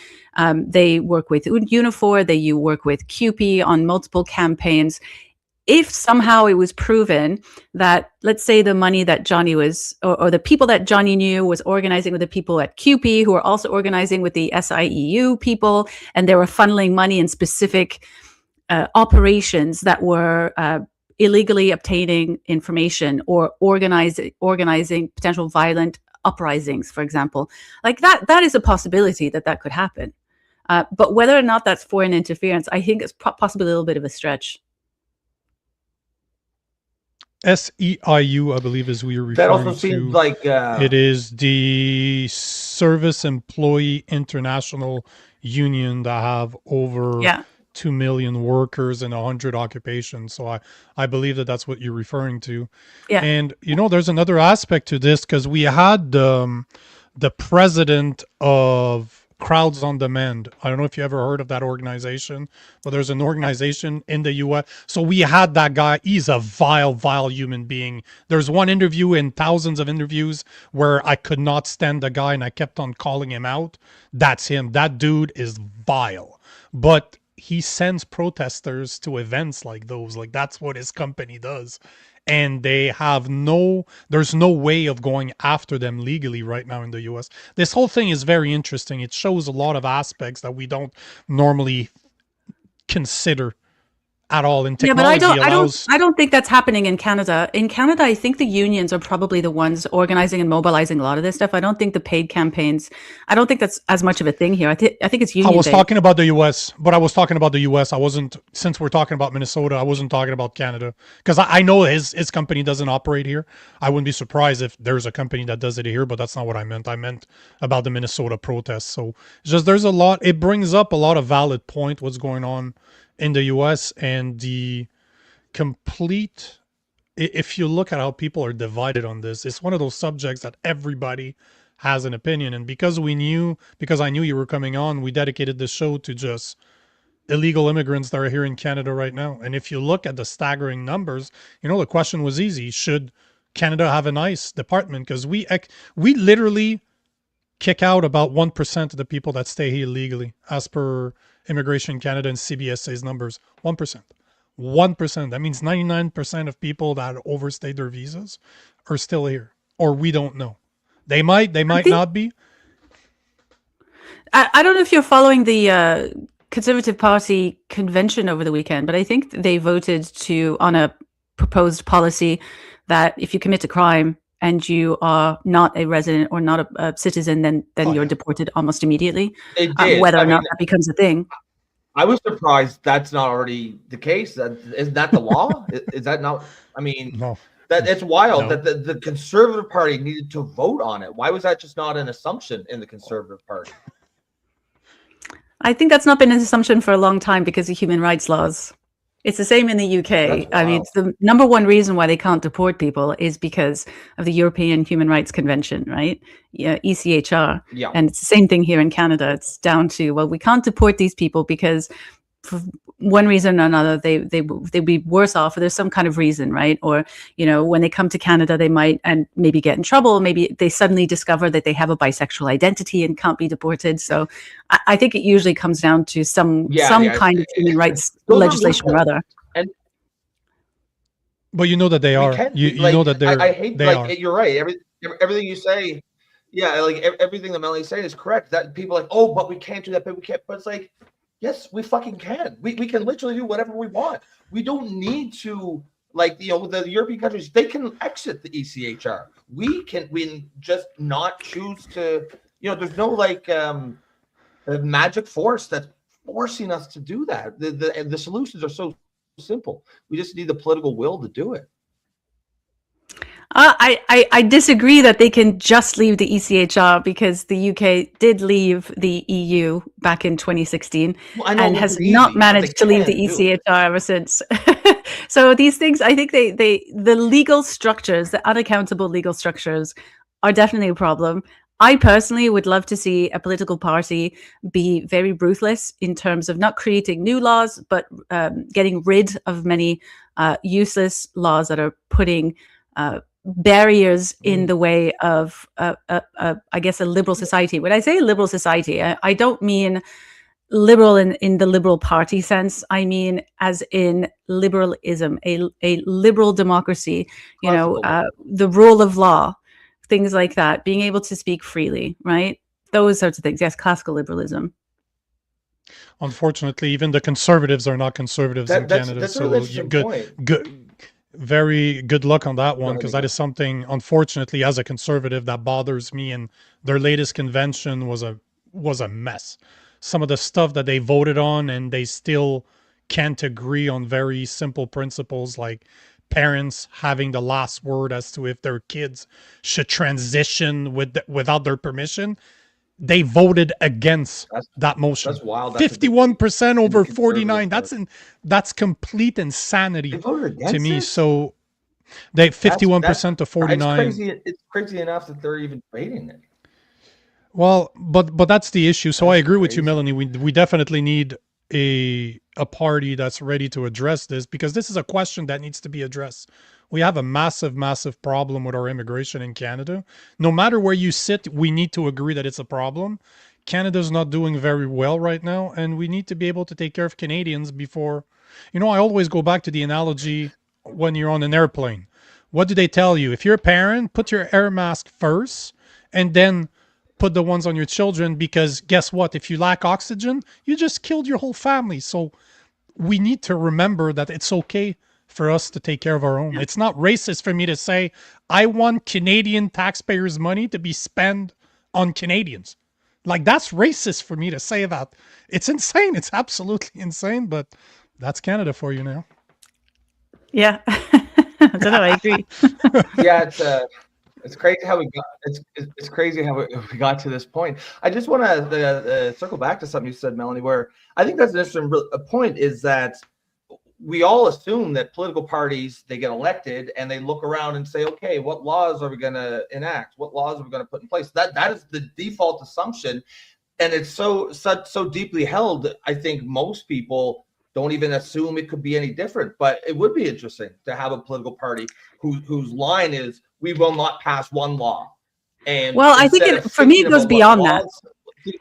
they work with Unifor, they work with CUPE on multiple campaigns. If somehow it was proven that, let's say, the money that Johnny was, or the people that Johnny knew was organizing with the people at CUPE, who were also organizing with the SIEU people, and they were funneling money in specific operations that were illegally obtaining information or organizing potential violent uprisings, for example, like that is a possibility that could happen. But whether or not that's foreign interference, I think it's possibly a little bit of a stretch. SEIU, I believe, is who you're referring That also to. seems like It is the Service Employee International Union that have over 2 million workers in 100 occupations. So I believe that's what you're referring to. Yeah. And, there's another aspect to this because we had the president of Crowds on Demand. I don't know if you ever heard of that organization, but there's an organization in the US. So we had that guy. He's a vile, vile human being. There's one interview in thousands of interviews where I could not stand the guy and I kept on calling him out. That's him. That dude is vile. But he sends protesters to events like those. Like, that's what his company does. And they have there's no way of going after them legally right now in the US. This whole thing is very interesting. It shows a lot of aspects that we don't normally consider at all in technology. But I don't think that's happening in Canada. In Canada, I think the unions are probably the ones organizing and mobilizing a lot of this stuff. I don't think the paid campaigns, I don't think that's as much of a thing here. I think it's union. I was talking about the US, but I was talking about the US. I wasn't, since we're talking about Minnesota, I wasn't talking about Canada. Because I know his company doesn't operate here. I wouldn't be surprised if there's a company that does it here, but that's not what I meant. I meant about the Minnesota protests. So it's just, there's a lot, it brings up a lot of valid point what's going on in the US and the complete, if you look at how people are divided on this, it's one of those subjects that everybody has an opinion. And because I knew you were coming on, we dedicated this show to just illegal immigrants that are here in Canada right now. And if you look at the staggering numbers, the question was easy. Should Canada have an ICE department? Because we literally kick out about 1% of the people that stay here illegally, as per Immigration Canada and CBSA's numbers. 1%. 1%. That means 99% of people that overstayed their visas are still here, or we don't know. They might not be. I don't know if you're following the Conservative Party convention over the weekend, but I think they voted on a proposed policy that if you commit a crime and you are not a resident or not a citizen, then you're deported almost immediately. It did. Whether or not that becomes a thing. I was surprised that's not already the case. Isn't that the law? Is that not? I mean, no. That it's wild that the Conservative Party needed to vote on it. Why was that just not an assumption in the Conservative Party? I think that's not been an assumption for a long time because of human rights laws. It's the same in the UK. I mean, it's the number one reason why they can't deport people is because of the European Human Rights Convention, right? Yeah, ECHR. Yeah. And it's the same thing here in Canada. It's down to, well, we can't deport these people because for one reason or another, they'd be worse off, or there's some kind of reason, right? Or, when they come to Canada, they might and maybe get in trouble. Maybe they suddenly discover that they have a bisexual identity and can't be deported. So I think it usually comes down to some kind of human rights legislation or other. But you know that they are. You know that they're. I hate. They are. You're right. Everything you say, everything that Melanie's saying is correct. That people are like, oh, but we can't do that. But we can't. But it's like, yes, we fucking can. We can literally do whatever we want. We don't need to, the European countries, they can exit the ECHR. We just not choose to, there's no magic force that's forcing us to do that. The solutions are so simple. We just need the political will to do it. I disagree that they can just leave the ECHR because the UK did leave the EU back in 2016 Well, I know and it has wasn't not easy, but they managed to leave the can do it. ECHR ever since. So these things, I think the legal structures, the unaccountable legal structures, are definitely a problem. I personally would love to see a political party be very ruthless in terms of not creating new laws, but getting rid of many useless laws that are putting barriers in the way of, I guess, a liberal society. When I say liberal society, I don't mean liberal in the liberal party sense. I mean, as in liberalism, a liberal democracy, Classical. the rule of law, things like that, being able to speak freely, right? Those sorts of things. Yes, classical liberalism. Unfortunately, even the conservatives are not conservatives in Canada. That's a So really you interesting point. very good luck on that Go one, ahead, because that Nico. is something, unfortunately, as a conservative, that bothers me. And their latest convention was a mess. Some of the stuff that they voted on, and they still can't agree on very simple principles like parents having the last word as to if their kids should transition without their permission. They voted against That's that motion. that's wild. That's 51% in the over conservative 49. part. That's complete They insanity voted to against me. it. So they That's 51% to it's 49. crazy. It's crazy enough that they're even debating it. Well, but that's the issue. So I That's agree with you, crazy. Melanie. We definitely need a party that's ready to address this, because this is a question that needs to be addressed. We have a massive problem with our immigration in Canada. No matter where you sit, we need to agree that it's a problem. Canada's not doing very well right now, and we need to be able to take care of Canadians before. I always go back to the analogy when you're on an airplane. What do they tell you? If you're a parent, put your air mask first, and then put the ones on your children, because guess what? If you lack oxygen, you just killed your whole family. So we need to remember that it's okay for us to take care of our own. It's not racist for me to say I want Canadian taxpayers' money to be spent on Canadians. Like, that's racist for me to say that. It's insane. It's absolutely insane, but that's Canada for you now. Yeah. I don't know. I agree. Yeah, it's crazy how we got it's crazy how we got to this point. I just want to circle back to something you said, Melanie, where I think that's an interesting point, is that we all assume that political parties, they get elected and they look around and say, okay, what laws are we going to enact? What laws are we going to put in place? That is the default assumption, and it's so deeply held. I think most people don't even assume it could be any different. But it would be interesting to have a political party whose line is, we will not pass one law. And Well, I think for me, it goes beyond that.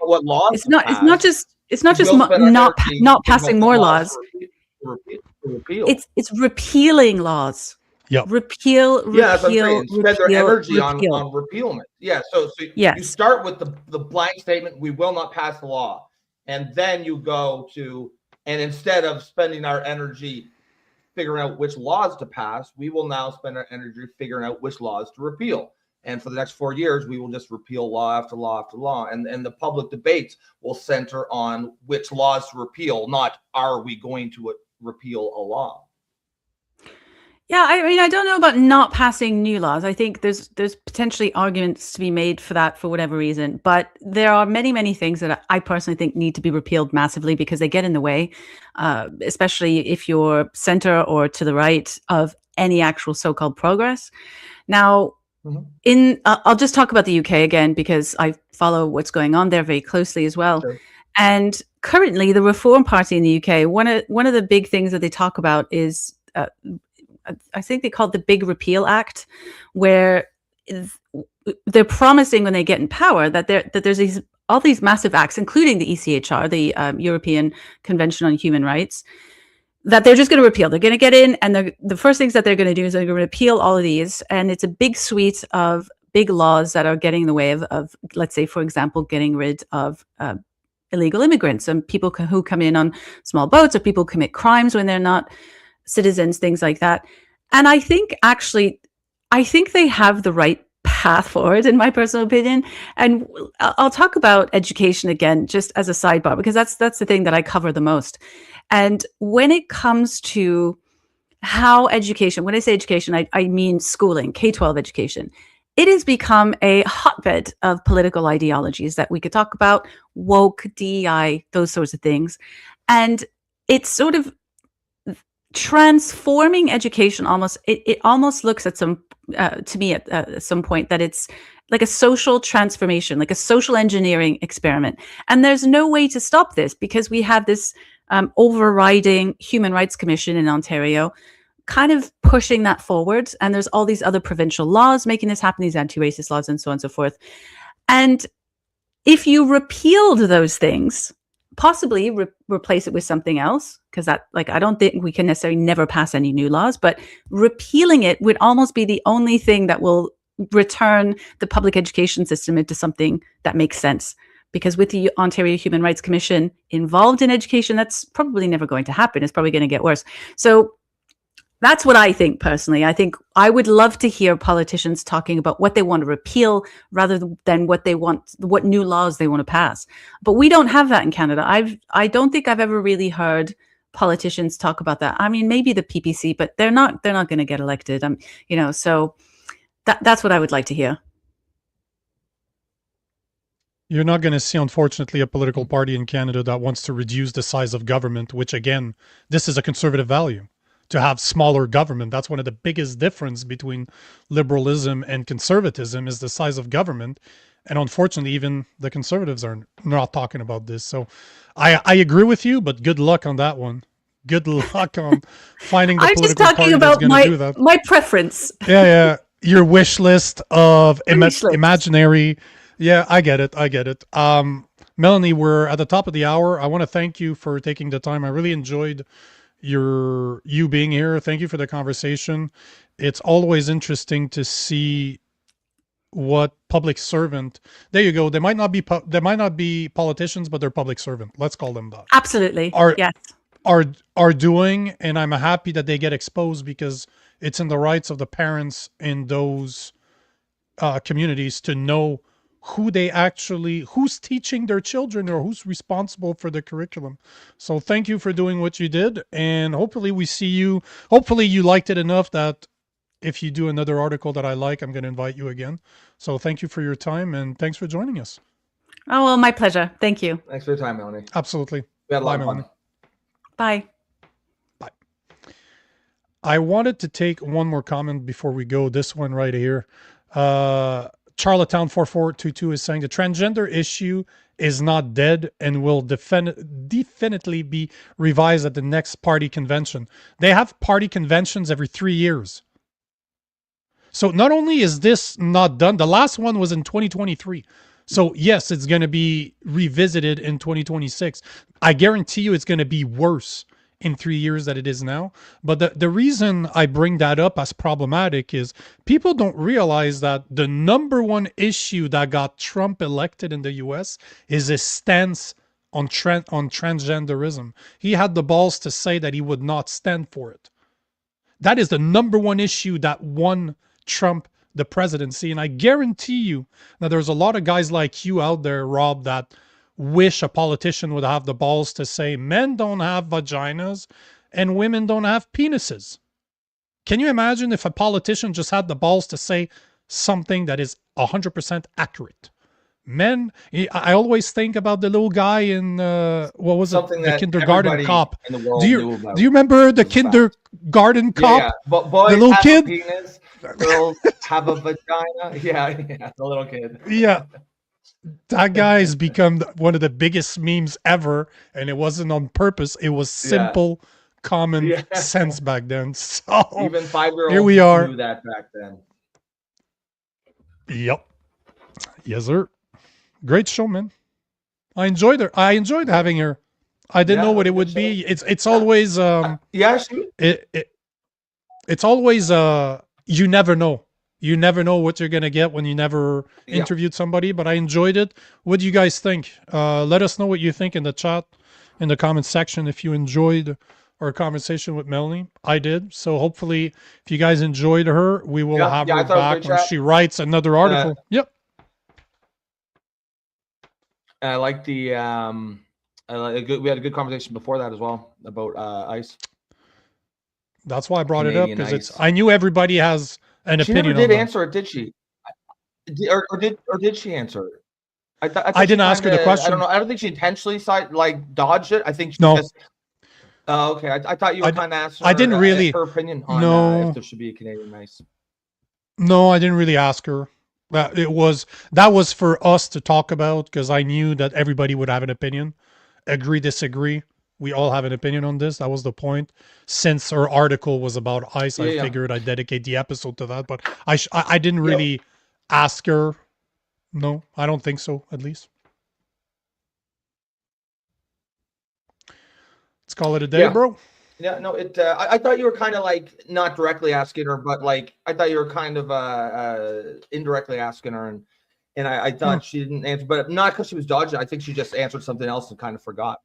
What laws It's not just we'll spend our not energy not thinking passing about more what laws. to repeal. It's repealing laws. Yep. Yeah, that's what I'm saying. Spend their energy repeal. on repealment. Yeah, so Yes. you start with the blank statement, we will not pass the law. And then you go to, and instead of spending our energy figuring out which laws to pass, we will now spend our energy figuring out which laws to repeal. And for the next 4 years, we will just repeal law after law after law. And the public debates will center on which laws to repeal, not are we going to repeal a law. Yeah, I mean, I don't know about not passing new laws. I think there's potentially arguments to be made for that for whatever reason. But there are many things that I personally think need to be repealed massively because they get in the way, especially if you're center or to the right of any actual so-called progress. Now, I'll just talk about the UK again because I follow what's going on there very closely as well. Sure. And currently, the Reform Party in the UK, one of the big things that they talk about is I think they call it the Big Repeal Act, where they're promising when they get in power that there's all these massive acts, including the ECHR, the European Convention on Human Rights, that they're just going to repeal. They're going to get in, and the first things that they're going to do is they're going to repeal all of these, and it's a big suite of big laws that are getting in the way of let's say, for example, getting rid of illegal immigrants and people who come in on small boats, or people commit crimes when they're not citizens, things like that. And I think they have the right path forward, in my personal opinion. And I'll talk about education again, just as a sidebar, because that's the thing that I cover the most. And when it comes to how education, when I say education, I mean schooling, K-12 education. It has become a hotbed of political ideologies that we could talk about, woke, DEI, those sorts of things. And it's sort of transforming education almost, it almost looks at some, to me at some point, that it's like a social transformation, like a social engineering experiment. And there's no way to stop this because we have this overriding Human Rights Commission in Ontario kind of pushing that forward. And there's all these other provincial laws making this happen, these anti-racist laws and so on and so forth. And if you repealed those things, possibly replace it with something else, because that, like, I don't think we can necessarily never pass any new laws, but repealing it would almost be the only thing that will return the public education system into something that makes sense. Because with the Ontario Human Rights Commission involved in education, that's probably never going to happen. It's probably going to get worse. So that's what I think personally. I think I would love to hear politicians talking about what they want to repeal rather than what they want, what new laws they want to pass. But we don't have that in Canada. I don't think I've ever really heard politicians talk about that. I mean, maybe the PPC, but they're not going to get elected. So that's what I would like to hear. You're not going to see, unfortunately, a political party in Canada that wants to reduce the size of government, which, again, this is a conservative value, to have smaller government. That's one of the biggest difference between liberalism and conservatism is the size of government. And unfortunately, even the conservatives are not talking about this. So I agree with you, but good luck on that one. Good luck on finding the I'm just political talking party that's about going to do that. my preference. Yeah. Your wish list of Wish list. imaginary. Yeah, I get it. Melanie, we're at the top of the hour. I want to thank you for taking the time. I really enjoyed you being here. Thank you for the conversation. It's always interesting to see what public servant. There you go. They might not be politicians, but they're public servant. Let's call them that. Absolutely. Yes. Are doing, and I'm happy that they get exposed because it's in the rights of the parents in those communities to know who's teaching their children or who's responsible for the curriculum. So thank you for doing what you did, and hopefully we see you. Hopefully you liked it enough that if you do another article that I like, I'm going to invite you again. So thank you for your time, and thanks for joining us. Oh, well, my pleasure. Thank you. Thanks for your time, Melanie. Absolutely. We had a lot Bye, of fun. Melanie. Bye. I wanted to take one more comment before we go. This one right here. Charlottetown 4422 is saying the transgender issue is not dead and will definitely be revised at the next party convention. They have party conventions every 3 years. So not only is this not done, the last one was in 2023. So yes, it's going to be revisited in 2026. I guarantee you it's going to be worse in 3 years than it is now. But the reason I bring that up as problematic is people don't realize that the number one issue that got Trump elected in the US is his stance on transgenderism. He had the balls to say that he would not stand for it. That is the number one issue that won Trump the presidency. And I guarantee you that there's a lot of guys like you out there, Rob, that wish a politician would have the balls to say men don't have vaginas and women don't have penises. Can you imagine if a politician just had the balls to say something that is 100% accurate? Men, I always think about the little guy in what was Something it? The that kindergarten everybody cop. in the world Do knew about. you remember the kindergarten cop? Yeah. But boys The little have kid? a penis, girls have a vagina. Yeah, the little kid. Yeah. That guy's become one of the biggest memes ever, and it wasn't on purpose. It was simple, common sense back then. So Even 5-year-olds here we are. knew that back then. Yep. Yes, sir. Great show, man. I enjoyed her. I enjoyed having her. I didn't know what it would be. It's always it's always you never know. You never know what you're gonna get when you never interviewed somebody, but I enjoyed it. What do you guys think? Let us know what you think in the chat, in the comment section, if you enjoyed our conversation with Melanie. I did. So hopefully if you guys enjoyed her, we will have her back when she writes another article. Yep. I like the we had a good conversation before that as well about ICE. That's why I brought it up, Canadian because ice. I knew everybody has an She never opinion did on that. answer it, did she? Or did she answer it? I thought I she didn't ask her the kinda, I question. don't know. I don't think she intentionally dodged it. I think she No. just. Oh, okay. I thought you were kind of asking I her, didn't really. her opinion on No. if there should be a Canadian ice. No, I didn't really ask her. That was for us to talk about, because I knew that everybody would have an opinion. Agree, disagree. We all have an opinion on this. That was the point. Since her article was about ice, I Yeah. figured I'd dedicate the episode to that. But I didn't Yeah. really ask her. No, I don't think so, at least. Let's call it a day, Yeah. bro. Yeah, no, I thought you were kind of like not directly asking her, but like I thought you were kind of indirectly asking her, and I thought she didn't answer, but not because she was dodging. I think she just answered something else and kind of forgot.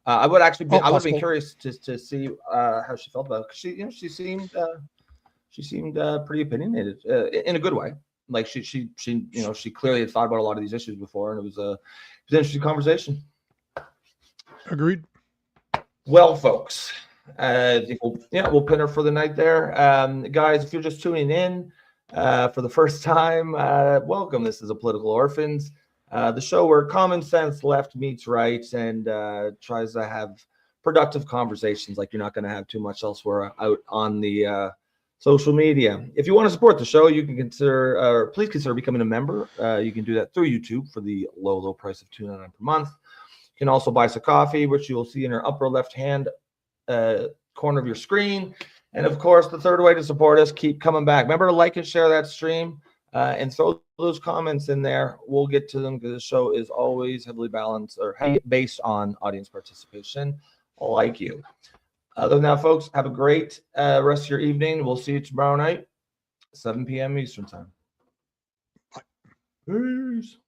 I would actually be, I would have been curious to see how she felt about it, because she seemed pretty opinionated in a good way. Like she clearly had thought about a lot of these issues before, and it was an interesting conversation. Agreed. Well, folks, I think we'll pin her for the night there. Guys, if you're just tuning in for the first time, welcome. This is a Political Orphans, the show where common sense left meets right and tries to have productive conversations like you're not going to have too much elsewhere out on the social media. If you want to support the show, you can please consider becoming a member. You can do that through YouTube for the low price of $2.99 per month. You can also buy us a coffee, which you will see in your upper left-hand corner of your screen. And of course, the third way to support us, keep coming back. Remember to like and share that stream and throw those comments in there. We'll get to them because the show is always heavily balanced or based on audience participation, like you. Other than that, folks, have a great rest of your evening. We'll see you tomorrow night, 7 p.m. Eastern time. Peace.